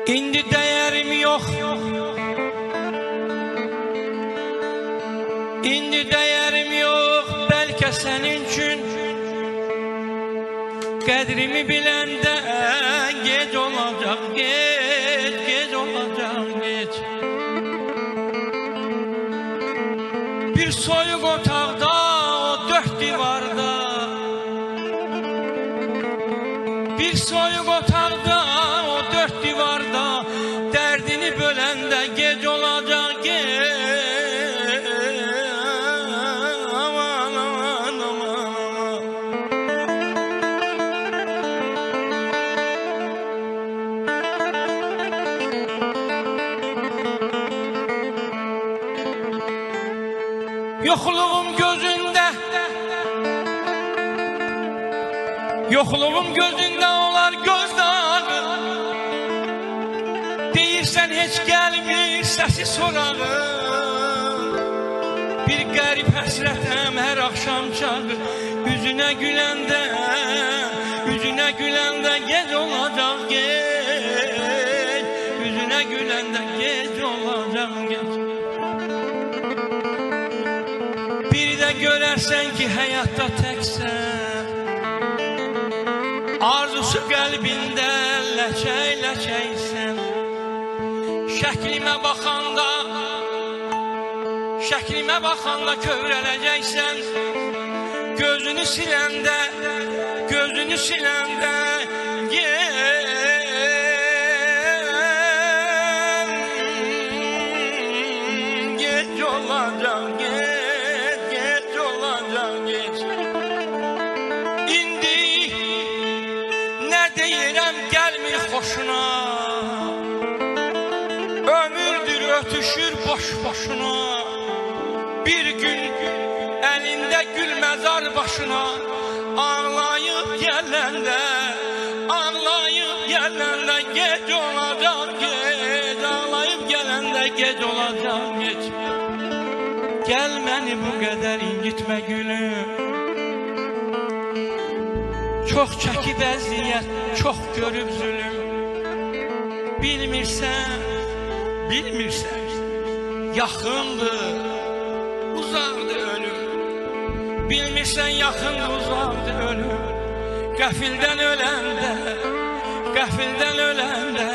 İndi değerim yok, indi değerim yok, belki senin için. Qədrimi biləndə gec olacaq, gec olacaq, gec. Bir soyuq otaqda, o dört divarda, bir soyuq otaqda, o dört divarda, dərdini böləndə gec olacaq, gec. Aman, aman, aman, aman. Yoxluğum gözündə, yoxluğum gözündə olar gözdağı. Deyirsən heç gəlmir səsi sorağı. Bir qərib həsrətəm hər axşam çağı. Üzünə güləndə, üzünə güləndə gec olacaq, gec. Üzünə güləndə gec olacaq, gec. Bir də görərsən ki, həyatda təksən, arzusu qəlbində ləçək-ləçəksən. Şəklimə baxanda, şəklimə baxanda kövrələcəksən. Gözünü siləndə, gözünü siləndə gec olacaq, gec olacaq, gec. İndi nə deyirəm gəlmir xoşuna. Ömürdür ötüşür boş-boşuna. Bir gün əlində gül məzar başına. Ağlayıb gələndə, ağlayıb gələndə gec olacaq, gec. Ağlayıb gələndə gec olacaq, gec. Gəl məni bu qədər incitmə gülüm. Çox çəkib əziyyət, çox görüb zülüm. Bilmirsən, bilmirsən, yaxındır, uzaqdır ölüm. Bilmirsən, yaxındır, uzaqdır ölüm. Qəfildən öləndə, qəfildən öləndə